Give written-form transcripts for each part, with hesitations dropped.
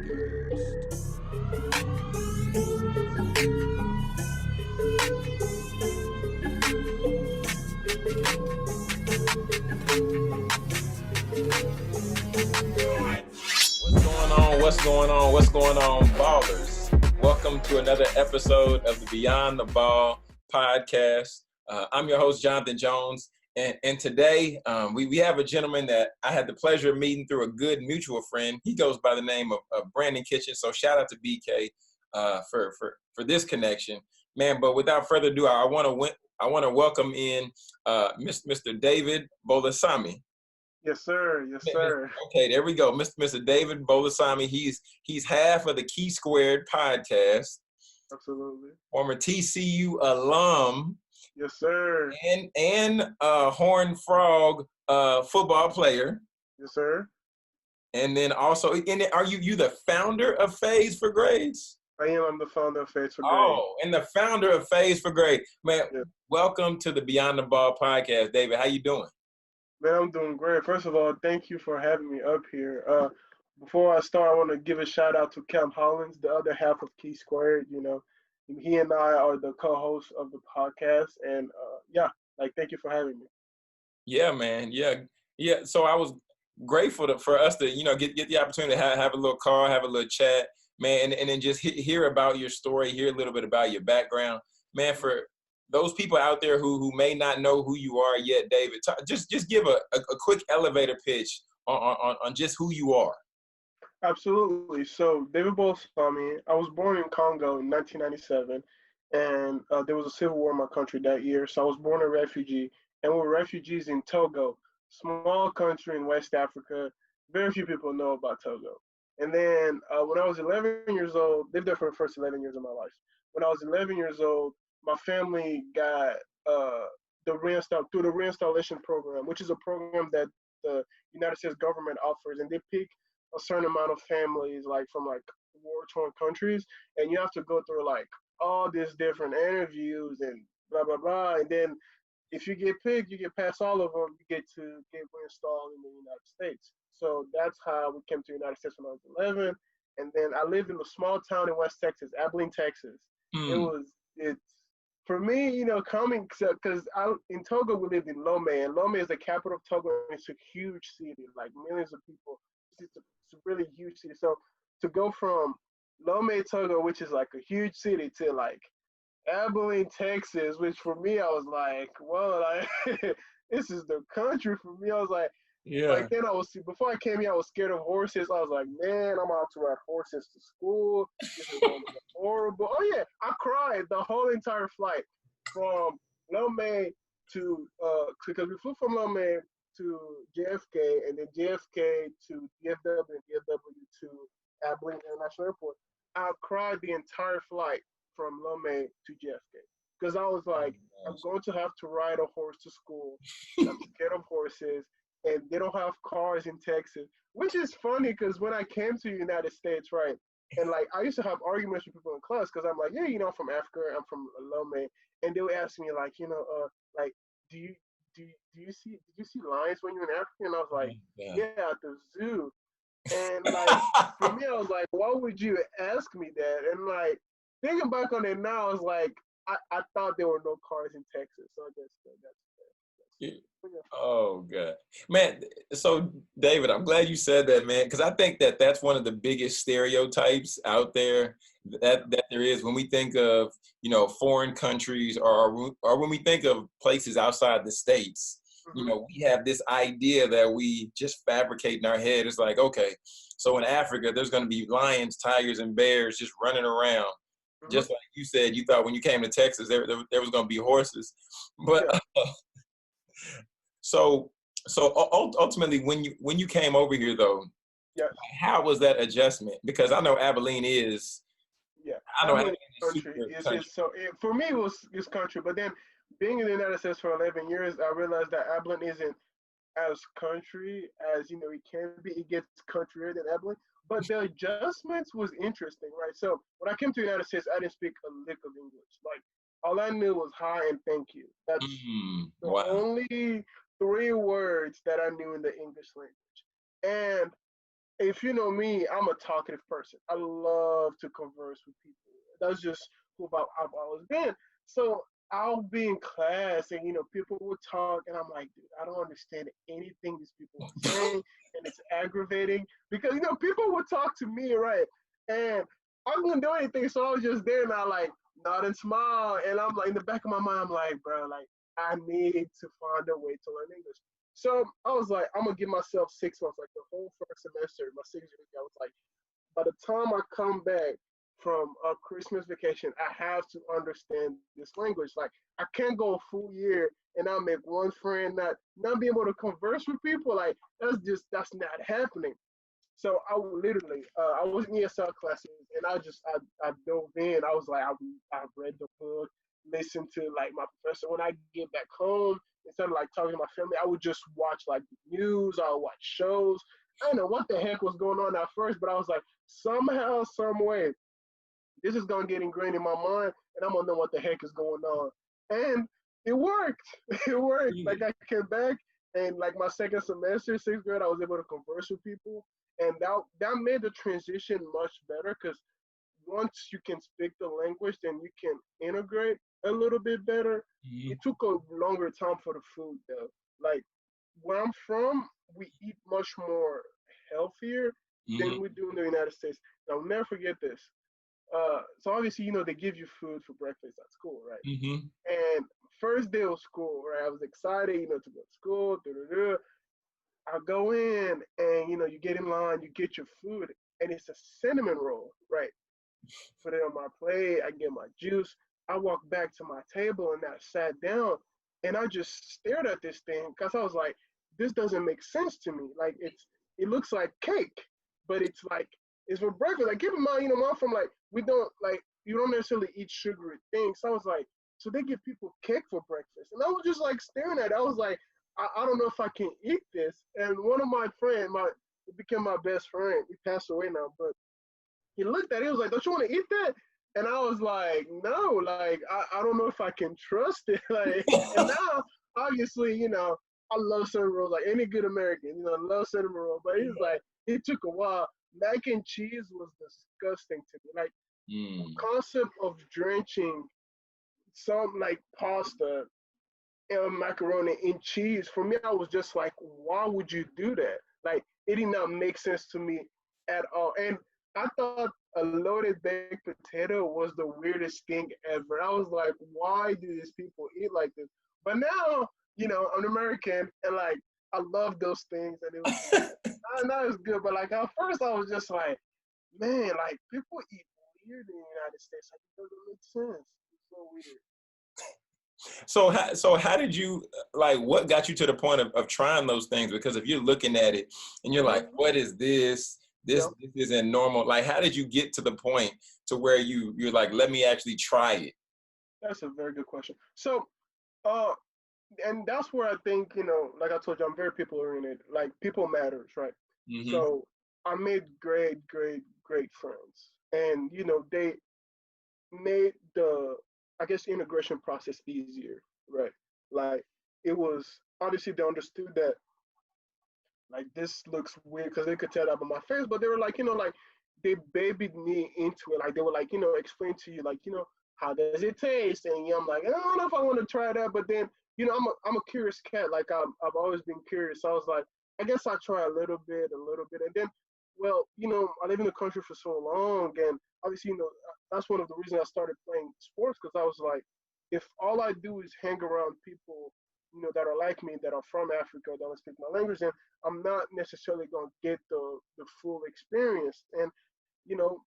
What's going on, ballers? Welcome to another episode of the Beyond the Ball podcast. I'm your host, Jonathan Jones, and today we have a gentleman that I had the pleasure of meeting through a good mutual friend. He goes by the name of Brandon Kitchen, so shout out to BK for this connection, man. But without further ado, I want to welcome in Mr. David Bolisomi. Yes, sir. Yes, sir. Okay, there we go. Mr. David Bolisomi. He's half of the Key Squared podcast. Absolutely. Former TCU alum. Yes, sir. And Horned Frog football player. Yes, sir. And then also, are you the founder of Fades4Grades? I am. I'm the founder of Fades4Grades. Oh, and the founder of Fades4Grades. Man, yeah. Welcome to the Beyond the Ball podcast, David. How you doing? Man, I'm doing great. First of all, thank you for having me up here. Before I start, I want to give a shout out to Cam Hollins, the other half of Key Squared. You know, he and I are the co-hosts of the podcast, and thank you for having me. Yeah, man. Yeah. So I was grateful for us to get the opportunity to have a little call, have a little chat, man, and then just hear about your story, hear a little bit about your background, man. For those people out there who may not know who you are yet, David, just give a quick elevator pitch on just who you are. Absolutely. So David Bolisomi, I was born in Congo in 1997, and there was a civil war in my country that year. So I was born a refugee, and we were refugees in Togo, small country in West Africa. Very few people know about Togo. And then when I was 11 years old, lived there for the first 11 years of my life. When I was 11 years old, my family got the reinstallation program, which is a program that the United States government offers, and they pick a certain amount of families from war-torn countries, and you have to go through all these different interviews and blah blah blah, and then if you get picked, you get past all of them, you get to get reinstalled in the United States. So that's how we came to the United States when I was 11, and then I lived in a small town in West Texas, Abilene, Texas. It's for me, coming, because in Togo we lived in Lomé, and Lomé is the capital of Togo, and it's a huge city, like millions of people. It's a really huge city. So to go from Lomé, Togo, which is like a huge city, to Abilene, Texas, which for me, I was like, well, this is the country for me. I was like, yeah. Then before I came here, I was scared of horses. I was like, man, I'm out to ride horses to school. This is going to be horrible. Oh yeah, I cried the whole entire flight from Lomé to because we flew from Lomé to JFK, and then JFK to DFW, and DFW to Abilene International Airport. I cried the entire flight from Lomé to JFK because I was like, I'm going to have to ride a horse to school. I'm scared of horses. And they don't have cars in Texas, which is funny because when I came to the United States, right, and I used to have arguments with people in class because I'm like, yeah, I'm from Africa, I'm from Lomé, and they would ask me do you see lions when you're in Africa? And I was like, yeah, at the zoo. And for me, I was like, why would you ask me that? And thinking back on it now, I was like, I thought there were no cars in Texas, so I guess that's. Oh God, man. So David, I'm glad you said that, man, because I think that's one of the biggest stereotypes out there that there is when we think of foreign countries or when we think of places outside the states. Mm-hmm. We have this idea that we just fabricate in our head. It's like, okay, so in Africa there's going to be lions, tigers, and bears just running around. Mm-hmm. Just like you said, you thought when you came to Texas there was going to be horses, but. Yeah. So ultimately, when you came over here, though, yeah, how was that adjustment? Because I know Abilene is. Yeah, I know Abilene country. So for me, it was country. But then being in the United States for 11 years, I realized that Abilene isn't as country as it can be. It gets countryer than Abilene. But the adjustments was interesting, right? So when I came to the United States, I didn't speak a lick of English. All I knew was hi and thank you. That's the only 3 words that I knew in the English language. And if you know me, I'm a talkative person. I love to converse with people. That's just who I've always been. So I'll be in class and people will talk and I'm like, dude, I don't understand anything these people are saying, and it's aggravating because people would talk to me, right? And I couldn't do anything, so I was just there and I like nod and smile, and I'm like in the back of my mind, I'm like, bro, like I need to find a way to learn English. So I was like, I'm gonna give myself 6 months, like the whole first semester, my 6 years. I was like, by the time I come back from a Christmas vacation, I have to understand this language. Like I can't go a full year and I make one friend, not be able to converse with people. Like that's not happening. So I would literally, I was in ESL classes, and I dove in. I was like, I read the book, listened to like my professor. When I get back home, instead of like talking to my family, I would just watch like the news. I would watch shows. I don't know what the heck was going on at first, but I was like, somehow, some way, this is gonna get ingrained in my mind, and I'm gonna know what the heck is going on. And it worked. It worked. Like I came back, and like my second semester, 6th grade, I was able to converse with people, and that made the transition much better because once you can speak the language, then you can integrate a little bit better. Mm-hmm. It took a longer time for the food though. Like where I'm from, we eat much more healthier Mm-hmm. than we do in the United States. And I'll never forget this. So obviously, they give you food for breakfast at school, right? Mm-hmm. And first day of school, right? I was excited, to go to school. I go in, and you get in line, you get your food, and it's a cinnamon roll, right? Put it on my plate. I get my juice. I walk back to my table, and I sat down, and I just stared at this thing because I was like, this doesn't make sense to me. Like it looks like cake, but it's like it's for breakfast. Like keep in mind, I'm from like we don't like you don't necessarily eat sugary things. So I was like, so they give people cake for breakfast, and I was just like staring at it. I was like, I don't know if I can eat this. And one of my friends, it became my best friend. He passed away now, but he looked at it. He was like, "Don't you want to eat that?" And I was like, "No, like I don't know if I can trust it." Like, and now obviously, I love cinnamon rolls like any good American. I love cinnamon roll. But he's like, it took a while. Mac and cheese was disgusting to me. Like the concept of drenching some like pasta and macaroni in cheese, for me, I was just like, why would you do that? Like, it did not make sense to me at all. And I thought a loaded baked potato was the weirdest thing ever. I was like, why do these people eat like this? But now, I'm American, and like, I love those things, and it was not as good. But like, at first, I was just like, man, like, people eat weird in the United States. Like, it doesn't make sense. It's so weird. So how did you, like, what got you to the point of trying those things? Because if you're looking at it and you're like, what is this? This isn't normal. Like, how did you get to the point to where you're like, let me actually try it? That's a very good question. So, and that's where I think, like I told you, I'm very people oriented. Like people matters, right? Mm-hmm. So I made great friends, and they made the, I guess, integration process easier, right? Like it was obviously they understood that like this looks weird because they could tell that by my face, but they were like, like they babied me into it. Like they were like, explain to you, like, how does it taste? And I'm like, I don't know if I want to try that, but then, I'm a curious cat. Like I've always been curious. So I was like, I guess I'll try a little bit, and then, well, I live in the country for so long, and obviously, that's one of the reasons I started playing sports because I was like, if all I do is hang around people, that are like me, that are from Africa, that don't speak my language, then I'm not necessarily going to get the full experience. And, you know,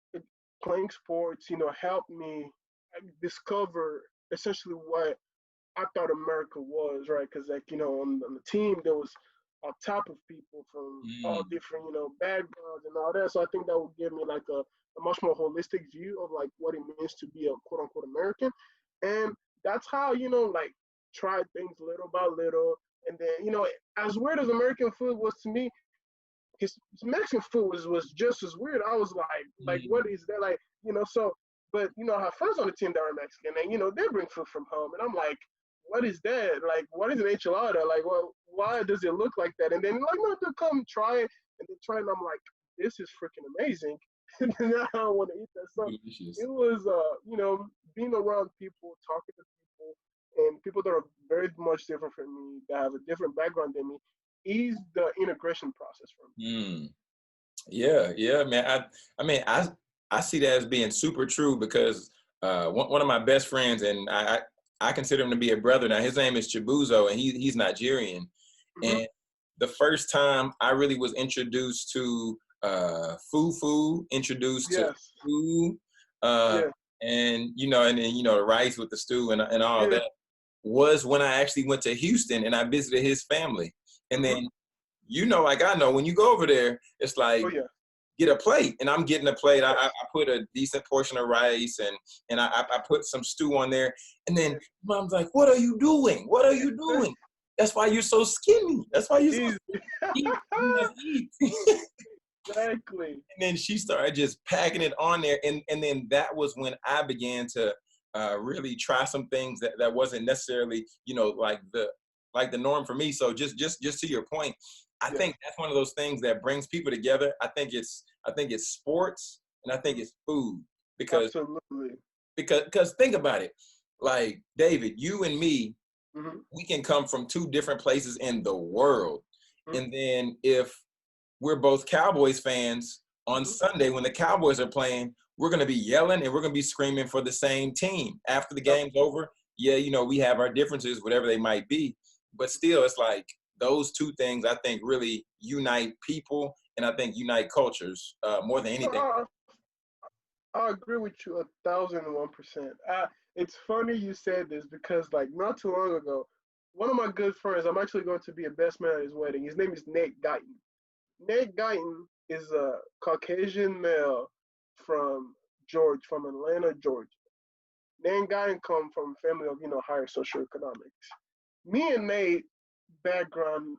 playing sports, helped me discover essentially what I thought America was, right? Because, like, on the team, there was a type of people from all different, backgrounds and all that. So I think that would give me like a much more holistic view of like what it means to be a quote unquote American. And that's how, like, try things little by little. And then, as weird as American food was to me, his Mexican food was just as weird. I was like, what is that? Like, so, but, I have friends on the team that are Mexican and, they bring food from home. And I'm like, what is that? Like, what is an enchilada? Like, well, why does it look like that? And then, like, no, they'll come try it and they try it. And I'm like, this is freaking amazing. And now I want to eat that. So Delicious. it was, being around people, talking to people, and people that are very much different from me, that have a different background than me, is the integration process for me. Mm. Yeah, yeah, man. I mean, I see that as being super true because one of my best friends, and I consider him to be a brother now. His name is Chibuzo, and he's Nigerian. Hmm. And the first time I really was introduced to fufu, introduced to Yes. food, uh, Yeah. and and then the rice with the stew and all Yeah. that was when I actually went to Houston and I visited his family. And Hmm. then like I know when you go over there, it's Oh like yeah. get a plate, and I'm getting a plate. I put a decent portion of rice and I put some stew on there, and then mom's like, "What are you doing? What are you doing? That's why you're so skinny. That's why you're so Easy. eat. You must eat." Exactly. And then she started just packing it on there, and then that was when I began to really try some things that wasn't necessarily like the norm for me. So just to your point, I Yeah. think that's one of those things that brings people together. I think it's sports and I think it's food because Absolutely. because think about it, like David, you and me, Hmm. we can come from two different places in the world, and then if we're both Cowboys fans, on Hmm. Sunday when the Cowboys are playing, we're going to be yelling and we're going to be screaming for the same team. After the game's over, yeah, we have our differences, whatever they might be. But still, it's like those two things I think really unite people and I think unite cultures more than No, anything. I agree with you 1,001%. It's funny you said this because, like, not too long ago, one of my good friends, I'm actually going to be a best man at his wedding. His name is Nate Guyton. Nate Guyton is a Caucasian male from from Atlanta, Georgia. Nate Guyton come from a family of, higher socioeconomics. Me and Nate background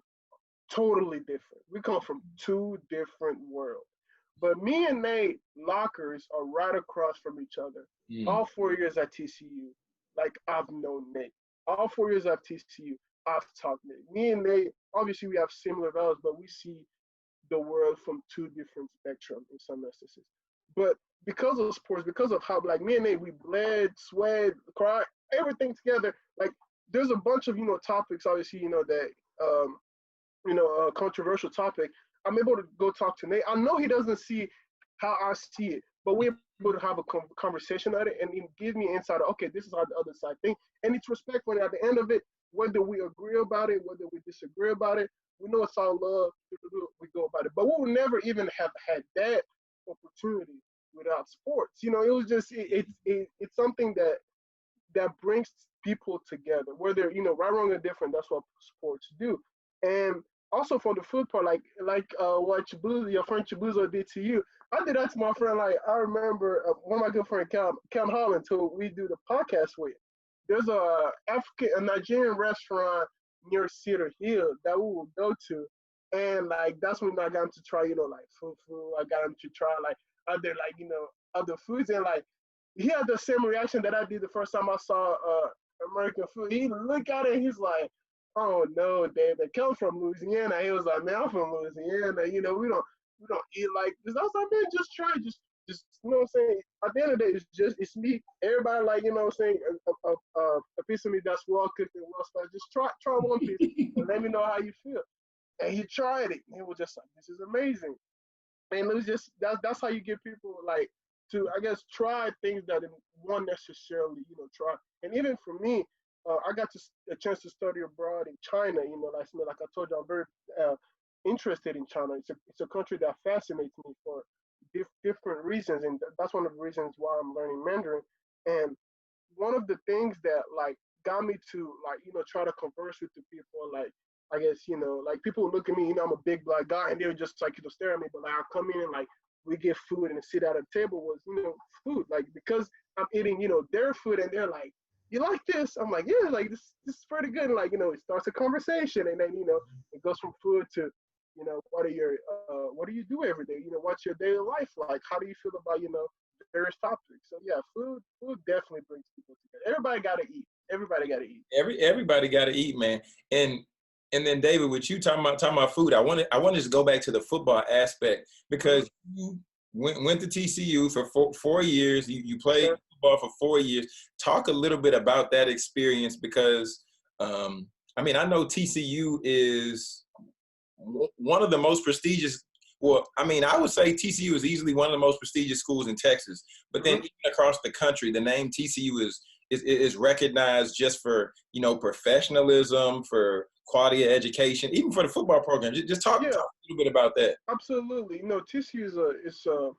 totally different. We come from two different worlds. But me and Nate lockers are right across from each other. Mm. All 4 years at TCU, like I've known Nate. All 4 years at TCU, I've taught Nate. Me and Nate, obviously we have similar values, but we see the world from two different spectrums in some instances. But because of sports, because of how like me and Nate, we bled, sweat, cried, everything together. Like there's a bunch of topics, obviously that a controversial topic. I'm able to go talk to Nate. I know he doesn't see how I see it, but we're able to have a conversation at it and give me insight. Okay, this is how the other side think, and it's respectful. And at the end of it, whether we agree about it, whether we disagree about it, we know it's all love. We go about it, but we would never even have had that opportunity without sports. It was just it's something that brings people together, whether right, wrong, or different. That's what sports do, and also for the food part, like what Chibuzo, your friend Chibuzo did to you. I did that to my friend. Like I remember one of my good friend Cam Holland, who we do the podcast with. There's a Nigerian restaurant near Cedar Hill that we will go to, and like that's when I got him to try, like fufu. I got him to try like other like other foods, and like he had the same reaction that I did the first time I saw American food. He looked at it and he's like, "Oh no, David, come from Louisiana." He was like, "Man, I'm from Louisiana. We don't eat like this." I was like, "Man, just try, just you know what I'm saying." At the end of the day, it's me. Everybody like what I'm saying, a piece of me that's well cooked and well spiced. Just try one piece and let me know how you feel. And he tried it. And he was just like, "This is amazing." And it was just that's how you get people like to I guess try things that they won't necessarily try. And even for me, I got a chance to study abroad in China. Like I told you, I'm very interested in China. It's a country that fascinates me for different reasons, and that's one of the reasons why I'm learning Mandarin. And one of the things that like got me to like try to converse with the people like I guess like people look at me, I'm a big black guy, and they would just like stare at me. But like I come in and like we get food and sit at a table was food like because I'm eating their food and they're like, "You like this?" I'm like, "Yeah, like this is pretty good." And like it starts a conversation, and then it goes from food to what do you do every day? What's your daily life like? How do you feel about various topics? So yeah, food definitely brings people together. Everybody got to eat. Everybody got to eat. Everybody got to eat, man. And And then David, with you talking about food, I wanted to go back to the football aspect because you went to TCU for 4 years. You played football for 4 years. Talk a little bit about that experience because I mean, I know TCU is one of the most prestigious. Well, I mean, I would say TCU is easily one of the most prestigious schools in Texas. But then even across the country, the name TCU is recognized just for, you know, professionalism, for quality of education, even for the football program. Just talk a little bit about that. Absolutely. You know, TCU is a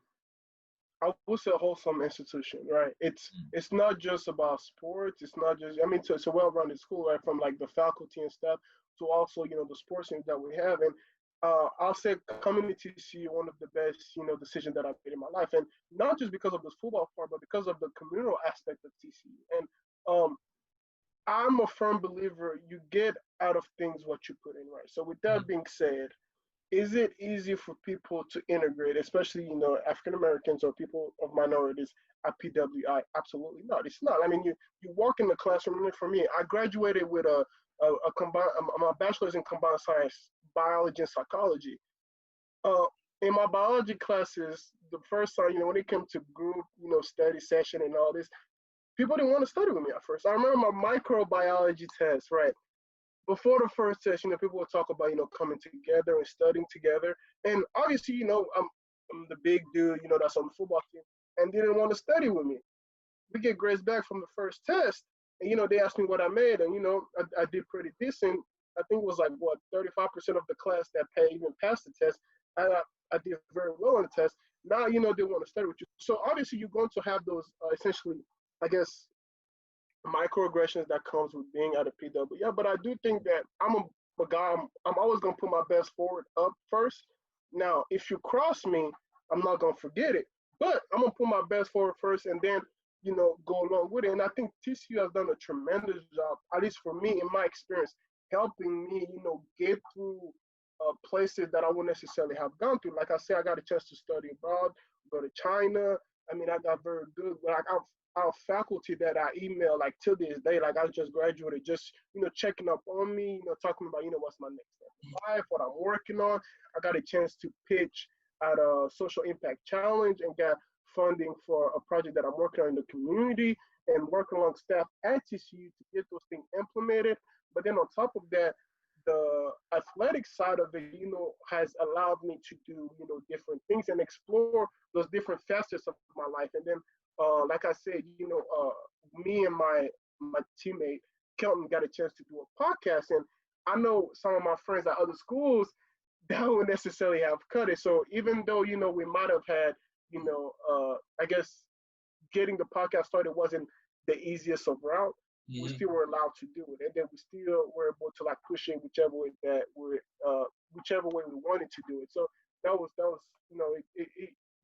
I would say a wholesome institution, right? It's not just about sports. It's not just, I mean, it's a well-rounded school, right? From like the faculty and staff to also, you know, the sports teams that we have. And I'll say coming to TCU, one of the best, you know, decisions that I've made in my life. And not just because of the football part, but because of the communal aspect of TCU. And I'm a firm believer you get out of things what you put in, right? So with that being said, is it easy for people to integrate, especially, you know, African Americans or people of minorities at PWI? Absolutely not. It's not. I mean, you walk in the classroom. And for me, I graduated with a combined my bachelor's in combined science, biology and psychology. In my biology classes, the first time, you know, when it came to group, you know, study session and all this, people didn't want to study with me at first. I remember my microbiology test, right? Before the first test, you know, people would talk about, you know, coming together and studying together. And obviously, you know, I'm the big dude, you know, that's on the football team, and they didn't want to study with me. We get grades back from the first test, and, you know, they asked me what I made, and, you know, I did pretty decent. I think it was like, what, 35% of the class that even passed the test. I did very well on the test. Now, you know, they want to study with you. So obviously, you're going to have those essentially, I guess, microaggressions that comes with being at a PW. Yeah, but I do think that I'm a guy. I'm always gonna put my best forward up first. Now, if you cross me, I'm not gonna forget it. But I'm gonna put my best forward first, and then, you know, go along with it. And I think TCU has done a tremendous job, at least for me, in my experience, helping me, you know, get through places that I wouldn't necessarily have gone through. Like I said, I got a chance to study abroad, go to China. I mean, I got very good. Like our faculty that I email, like till this day, like I just graduated, just, you know, checking up on me, you know, talking about, you know, what's my next step in life, what I'm working on. I got a chance to pitch at a social impact challenge and got funding for a project that I'm working on in the community and working along staff at TCU to get those things implemented. But then on top of that, the athletic side of it, you know, has allowed me to do, you know, different things and explore those different facets of my life. And then, like I said, you know, me and my teammate Kelton got a chance to do a podcast, and I know some of my friends at other schools that wouldn't necessarily have cut it. So even though, you know, we might have had, you know, I guess getting the podcast started wasn't the easiest of route, we still were allowed to do it, and then we still were able to like push it whichever way that we whichever way we wanted to do it. So that was you know,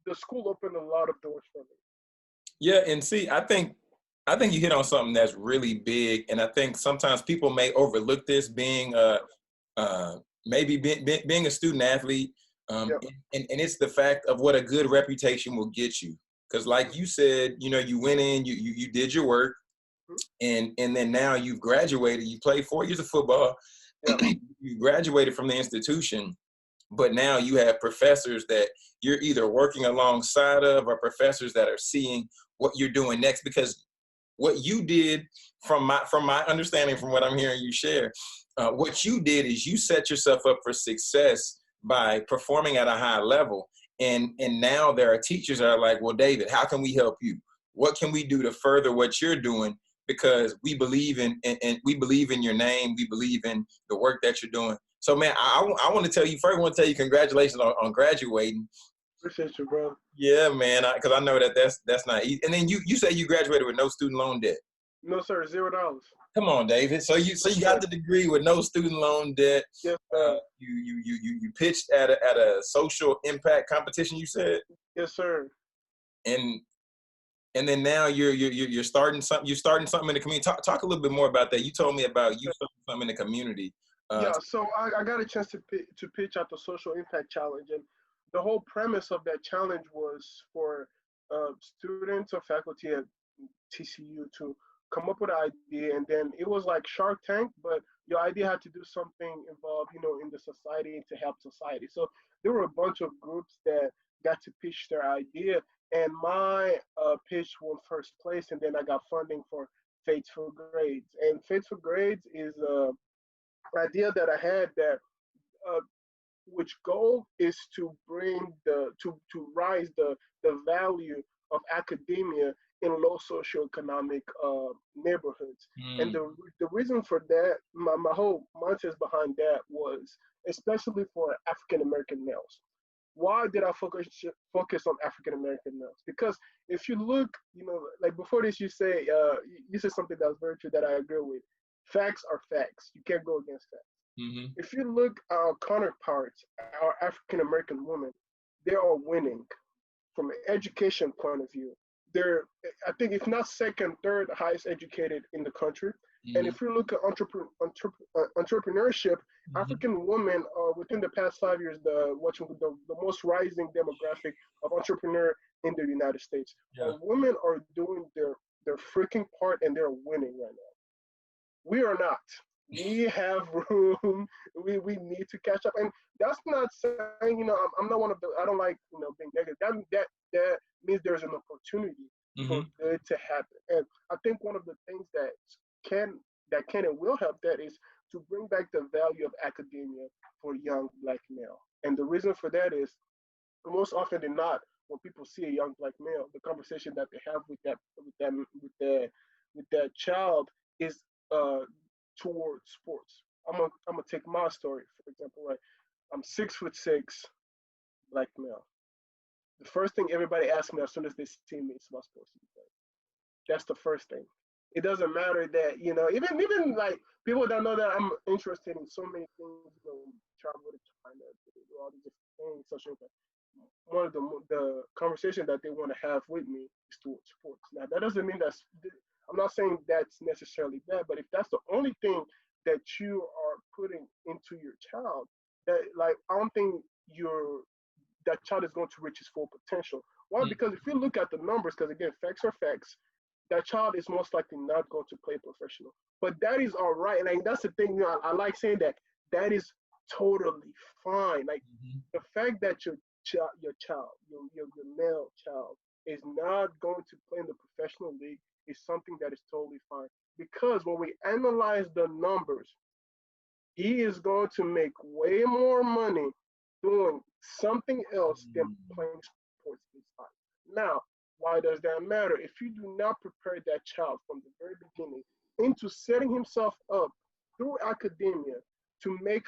the school opened a lot of doors for me. Yeah, and see, I think you hit on something that's really big, and I think sometimes people may overlook this being maybe being a student athlete, and it's the fact of what a good reputation will get you. Because like you said, you know, you went in, you did your work, and then now you've graduated. You played 4 years of football. You graduated from the institution, but now you have professors that you're either working alongside of or professors that are seeing what you're doing next. Because what you did, from my understanding, from what I'm hearing you share, what you did is you set yourself up for success by performing at a high level. And now there are teachers that are like, well, David, how can we help you? What can we do to further what you're doing? Because we believe in and we believe in your name. We believe in the work that you're doing. So, man, I want to tell you first. I want to tell you congratulations on graduating. Appreciate you, bro. Yeah, man, because I know that's not easy. And then you say you graduated with no student loan debt. No, sir, $0. Come on, David. So you got the degree with no student loan debt. Yes, You pitched at a social impact competition. You said. Yes, sir. And then now you're starting something. You're starting something in the community. Talk a little bit more about that. You told me about you starting something in the community. Yeah, so I got a chance to pitch at the social impact challenge, and the whole premise of that challenge was for students or faculty at TCU to come up with an idea, and then it was like Shark Tank, but your idea had to do something involved, in the society to help society. So there were a bunch of groups that got to pitch their idea, and my pitch won first place, and then I got funding for Fades4Grades. And Fades4Grades is an idea that I had that uh, which goal is to bring to rise the value of academia in low socioeconomic neighborhoods. And Mm. the reason for that, my whole mindset behind that was especially for African American males. Why did I focus on African American males? Because if you look, like before this, you said something that was very true that I agree with. Facts are facts. You can't go against that. Mm-hmm. If you look at our counterparts, our African American women, they are winning from an education point of view. They're, I think, if not second, third highest educated in the country. And Mm-hmm. if you look at entrepreneurship, Mm-hmm. African women are within the past 5 years the most rising demographic of entrepreneur in the United States. Yeah. Our women are doing their freaking part and they're winning right now. We are not. We have room. We need to catch up. And that's not saying, I'm not one of the, I don't like, being negative. That means there's an opportunity for Mm-hmm. good to happen. And I think one of the things can, that can and will help that is to bring back the value of academia for young black male. And the reason for that is most often than not, when people see a young black male, the conversation that they have with that child is uh, towards sports. I'm gonna take my story for example. Right, I'm 6'6", black male. The first thing everybody asks me as soon as they see me is what sports do you play. That's the first thing. It doesn't matter that even like people that know that I'm interested in so many things, travel to China, do all these different things, social. One of the conversation that they want to have with me is towards sports. Now that doesn't mean I'm not saying that's necessarily bad, but if that's the only thing that you are putting into your child, that like I don't think your that child is going to reach his full potential. Why? Because if you look at the numbers, because again, facts are facts, that child is most likely not going to play professional. But that is all right. Like that's the thing. I like saying that. That is totally fine. Like Mm-hmm. the fact that your male child is not going to play in the professional league is something that is totally fine. Because when we analyze the numbers, he is going to make way more money doing something else than playing sports inside. Now, why does that matter? If you do not prepare that child from the very beginning into setting himself up through academia to make,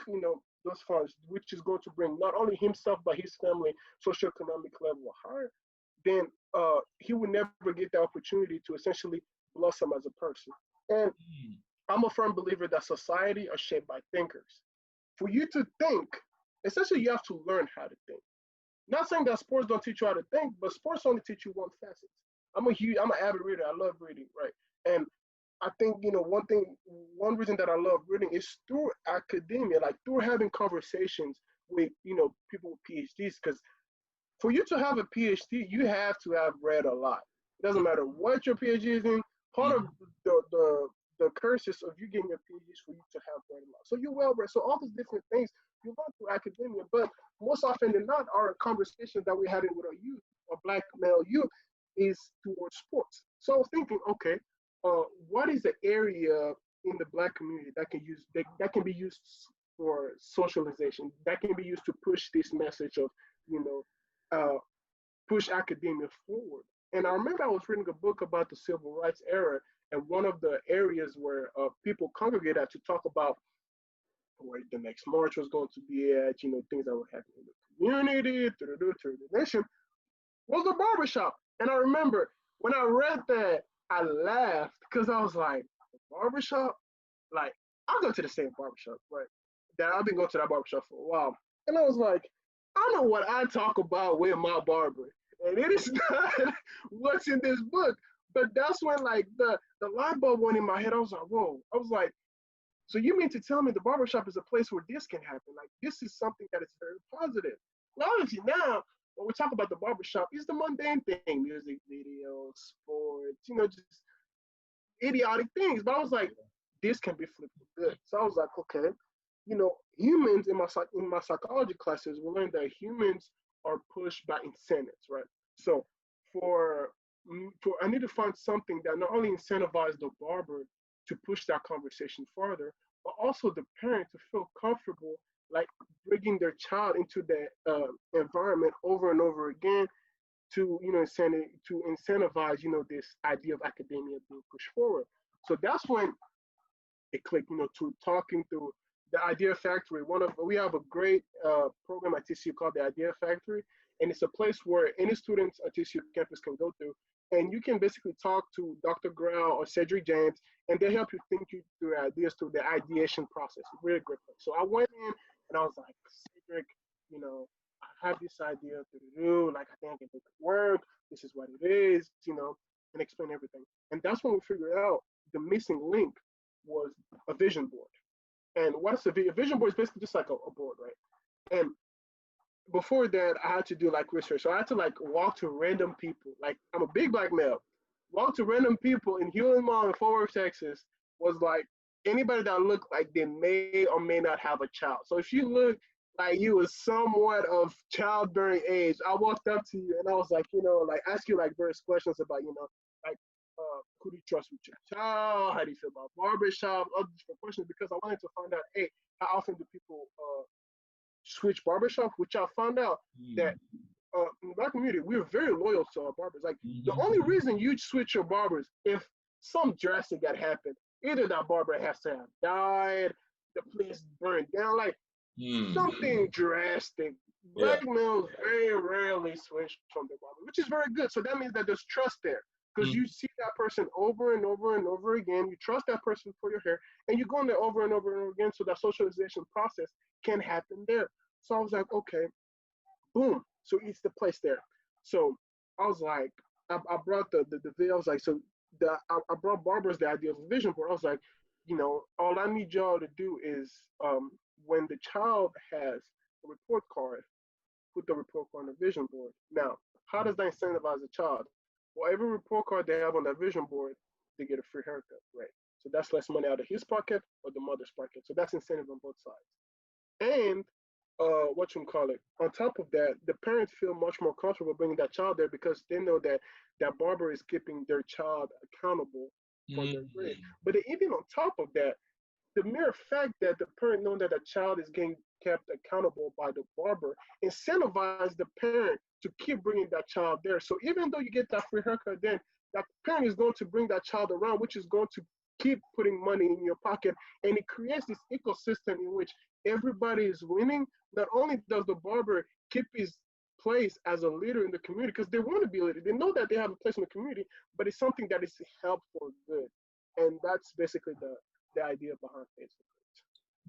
those funds, which is going to bring not only himself but his family socioeconomic level higher, then he will never get the opportunity to essentially blossom as a person. And I'm a firm believer that society are shaped by thinkers. For you to think, essentially, you have to learn how to think. Not saying that sports don't teach you how to think, but sports only teach you one facet. I'm an avid reader. I love reading, right? And I think one reason that I love reading is through academia, like through having conversations with people with PhDs. Because for you to have a PhD, you have to have read a lot. It doesn't matter what your PhD is in. Part of Mm-hmm. the curses of you getting a PhD is for you to have read a lot. So you're well read. So all these different things you learn through academia, but most often than not, our conversations that we're having with our youth, or black male youth, is towards sports. So I was thinking, okay, what is the area in the black community that can be used for socialization, that can be used to push this message of you know uh, push academia forward. And I remember I was reading a book about the civil rights era, and one of the areas where people congregated to talk about where the next march was going to be at, things that were happening in the community, through the nation, was the barbershop. And I remember when I read that, I laughed because I was like, the barbershop? Like, I go to the same barbershop, right? That I've been going to that barbershop for a while. And I was like, I know what I talk about with my barber. And it is not what's in this book. But that's when like the light bulb went in my head. I was like, whoa. I was like, so you mean to tell me the barbershop is a place where this can happen? Like this is something that is very positive. Now, obviously now when we talk about the barbershop, it's the mundane thing, music videos, sports, just idiotic things. But I was like, this can be flipped for good. So I was like, okay, humans in my psychology classes, we learned that humans are pushed by incentives, right? So for I need to find something that not only incentivizes the barber to push that conversation further, but also the parent to feel comfortable, like bringing their child into that environment over and over again to incentivize this idea of academia being pushed forward. So that's when it clicked, to talking through the Idea Factory. We have a great program at TCU called the Idea Factory, and it's a place where any students at TCU campus can go through, and you can basically talk to Dr. Grau or Cedric James, and they help you think you through ideas through the ideation process. Really great place. So I went in and I was like, Cedric, I have this idea to do, like I think I can make it work. This is what it is, and explain everything. And that's when we figured out the missing link was a vision board. And what's a vision board? Is basically just like a board, right? And before that, I had to do like research. So I had to like walk to random people. Like I'm a big black male. Walk to random people in Hewlett Mall in Fort Worth, Texas, was like anybody that looked like they may or may not have a child. So if you look like you was somewhat of childbearing age, I walked up to you and I was like, like ask you like various questions about, like who do you trust with your child? How do you feel about barbershop? Other different questions because I wanted to find out, hey, how often do people switch barbershop? Which I found out that in the black community, we're very loyal to our barbers. Like the only reason you switch your barbers if some drastic had happened. Either that barber has to have died, the place burned down, like something drastic. Black males very rarely switch from their barber, which is very good. So that means that there's trust there. Because you see that person over and over and over again. You trust that person for your hair, and you go in there over and over and over again so that socialization process can happen there. So I was like, okay, boom. So it's the place there. So I was like, I brought the video. I was like, I brought barbers the idea of a vision board. I was like, all I need y'all to do is when the child has a report card, put the report card on the vision board. Now, how does that incentivize the child? Well, every report card they have on that vision board, they get a free haircut, right? So that's less money out of his pocket or the mother's pocket. So that's incentive on both sides. And on top of that, the parents feel much more comfortable bringing that child there because they know that that barber is keeping their child accountable for their grade. But even on top of that, the mere fact that the parent knows that a child is getting kept accountable by the barber incentivize the parent to keep bringing that child there. So even though you get that free haircut, then that parent is going to bring that child around, which is going to keep putting money in your pocket. And it creates this ecosystem in which everybody is winning. Not only does the barber keep his place as a leader in the community, because they want to be a leader. They know that they have a place in the community, but it's something that is helpful for good. And that's basically the idea behind Fades4Grades.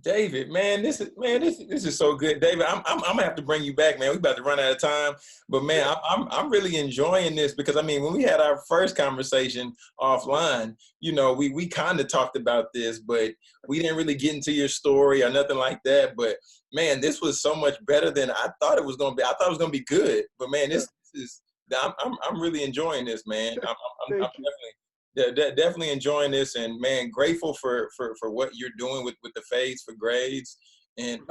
David, man, this is so good. David, I'm gonna have to bring you back, man. We about to run out of time, but man, I'm really enjoying this because I mean, when we had our first conversation offline, we kind of talked about this, but we didn't really get into your story or nothing like that. But man, this was so much better than I thought it was gonna be. I thought it was gonna be good, but man, this is I'm really enjoying this, man. I'm definitely enjoying this, and man, grateful for what you're doing with the Fades4Grades, and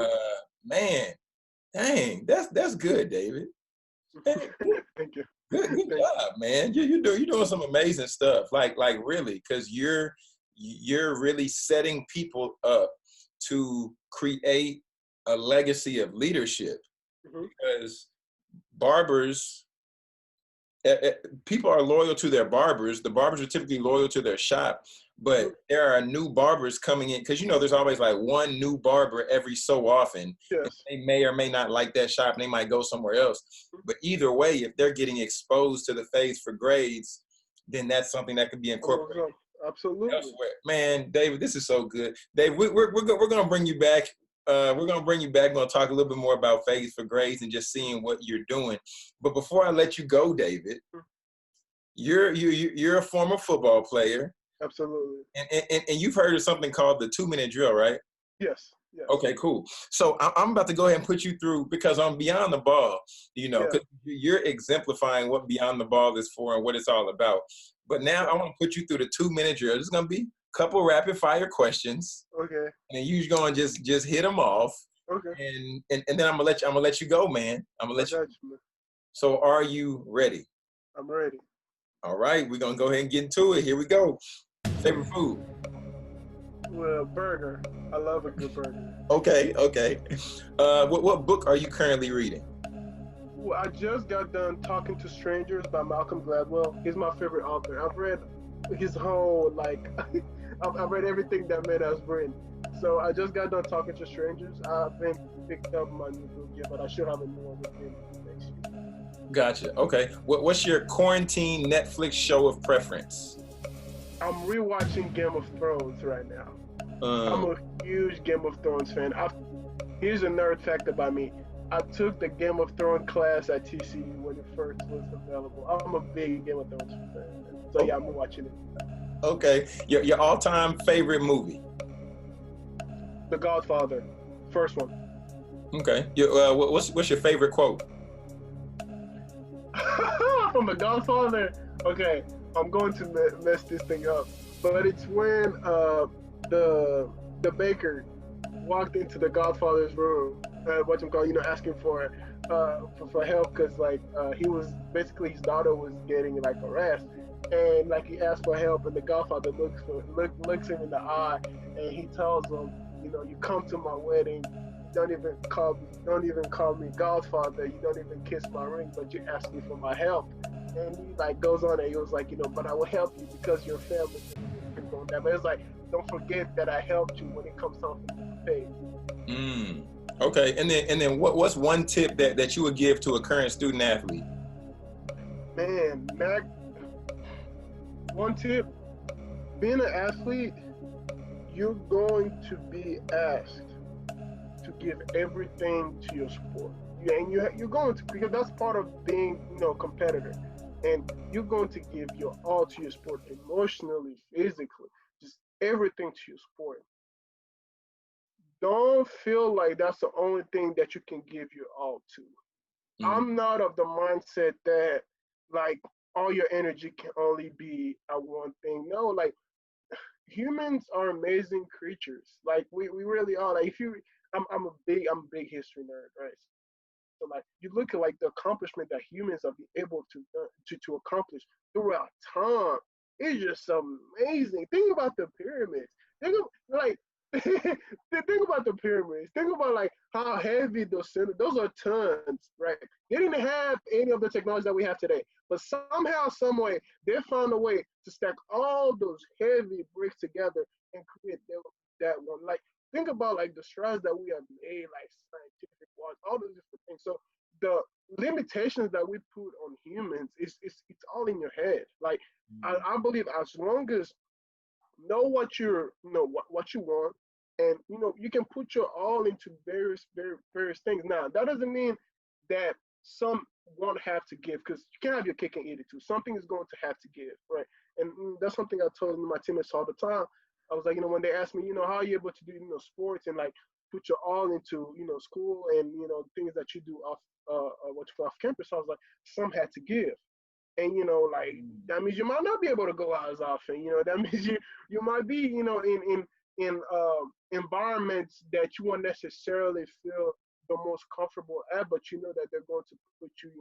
man, dang, that's good, David. Thank you. Good job, man. You're doing some amazing stuff, like really, because you're really setting people up to create a legacy of leadership, because barbers. People are loyal to their barbers. The barbers are typically loyal to their shop, but there are new barbers coming in because there's always like one new barber every so often. Yes. They may or may not like that shop and they might go somewhere else. But either way, if they're getting exposed to the Fades4Grades, then that's something that could be incorporated. Absolutely. Elsewhere. Man, David, this is so good. Dave, we're going to bring you back. We're going to bring you back. We're going to talk a little bit more about Fades4Grades and just seeing what you're doing. But before I let you go, David, you're a former football player. Absolutely. And you've heard of something called the 2-minute drill, right? Yes. Yes. Okay, cool. So I'm about to go ahead and put you through, because on Beyond the Ball, because you're exemplifying what Beyond the Ball is for and what it's all about. But now I want to put you through the 2-minute drill. There's going to be a couple rapid fire questions. Okay. And then you're going to just hit them off. Okay. And then I'm going to let you go, man. I'm going to let you. Got you, man. So are you ready? I'm ready. All right, we're going to go ahead and get into it. Here we go. Favorite food? Well, burger. I love a good burger. Okay. What book are you currently reading? Well, I just got done Talking to Strangers by Malcolm Gladwell. He's my favorite author. I've read his whole, like, I've read everything that man has written. So I just got done Talking to Strangers. I've been picked up my new book yet, but I should have a new one within next year. Gotcha. Okay. What's your quarantine Netflix show of preference? I'm rewatching Game of Thrones right now. I'm a huge Game of Thrones fan. Here's a nerd fact about me. I took the Game of Thrones class at TCU when it first was available. I'm a big Game of Thrones fan. So yeah, I'm watching it. Okay. Your all-time favorite movie? The Godfather. First one. Okay. What's your favorite quote? From The Godfather. Okay, I'm going to mess this thing up, but it's when the baker walked into the Godfather's room, asking for help because he was basically his daughter was getting like harassed, and like he asked for help, and the Godfather looks him in the eye, and he tells him, you come to my wedding. Don't even call me Godfather. You don't even kiss my ring, but you ask me for my help. And he like goes on and he was like, but I will help you because your family is on that. But it's like, don't forget that I helped you when it comes time for you to pay. Okay, and then what's one tip that you would give to a current student athlete? Man, one tip: being an athlete, you're going to be asked to give everything to your sport, and you're going to, because that's part of being competitor, and you're going to give your all to your sport, emotionally, physically, just everything to your sport. Don't feel like that's the only thing that you can give your all to. I'm not of the mindset that like all your energy can only be at one thing. No, like humans are amazing creatures. Like we really are. Like I'm a big history nerd, right? So like you look at like the accomplishment that humans have been able to accomplish throughout time. It's just amazing. Think about the pyramids. Think about the pyramids. Think about like how heavy those are tons, right? They didn't have any of the technology that we have today, but somehow, some way, they found a way to stack all those heavy bricks together and create that one. Like think about like the strides that we have made, like scientific wise, all those different things. So the limitations that we put on humans it's all in your head. Like I believe as long as know what what you want, and you can put your all into various things. Now that doesn't mean that some won't have to give, because you can't have your cake and eat it too. Something is going to have to give, right? And that's something I told my teammates all the time. I was like, when they ask me, how are you able to do sports and like put your all into school and things that you do off off campus, I was like, some had to give. And like that means you might not be able to go out as often. That means you might be in environments that you won't necessarily feel the most comfortable at, but that they're going to put you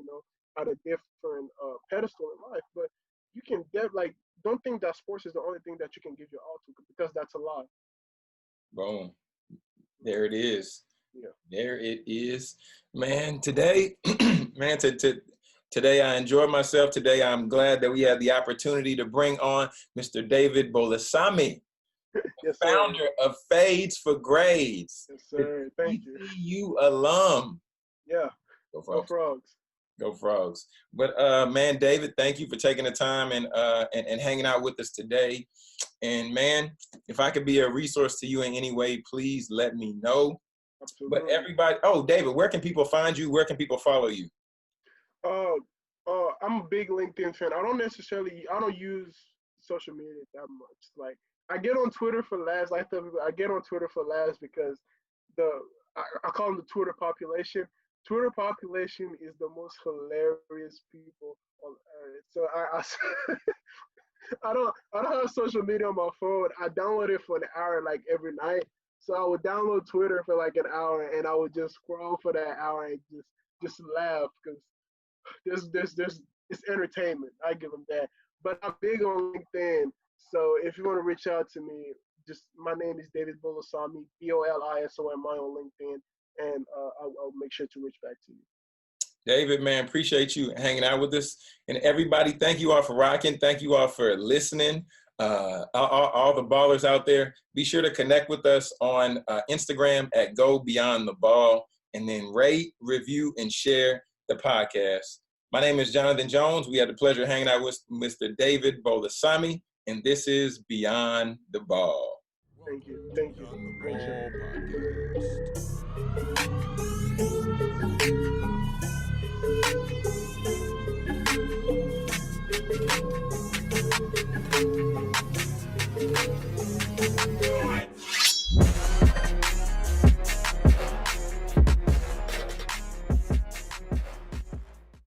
at a different pedestal in life. But you can don't think that sports is the only thing that you can give your all to, because that's a lie. Boom. There it is. Yeah. There it is. Man, today, today I enjoyed myself. Today I'm glad that we had the opportunity to bring on Mr. David Bolisomi, yes, founder of Fades4Grades. Yes, sir. Thank you. TCU alum. Yeah. Go Frogs. Go Frogs. Go Frogs. But man, David, thank you for taking the time and hanging out with us today. And man, if I could be a resource to you in any way, please let me know. Absolutely. But everybody, David, where can people find you? Where can people follow you? I'm a big LinkedIn fan. I don't use social media that much. Like I get on Twitter for laughs. I get on Twitter for laughs because I call them the Twitter population. Twitter population is the most hilarious people on earth. So I don't have social media on my phone. I download it for an hour like every night. So I would download Twitter for like an hour, and I would just scroll for that hour and just laugh because there's it's entertainment. I give them that. But I'm big on LinkedIn. So if you want to reach out to me, just my name is David Bolisomi, Bolisomi on LinkedIn, and I'll make sure to reach back to you. David, man, appreciate you hanging out with us. And everybody, thank you all for rocking. Thank you all for listening. All the ballers out there, be sure to connect with us on Instagram at Go Beyond the Ball, and then rate, review, and share the podcast. My name is Jonathan Jones. We had the pleasure of hanging out with Mr. David Bolisomi, and this is Beyond the Ball. Thank you. Thank you. Appreciate it. Podcast.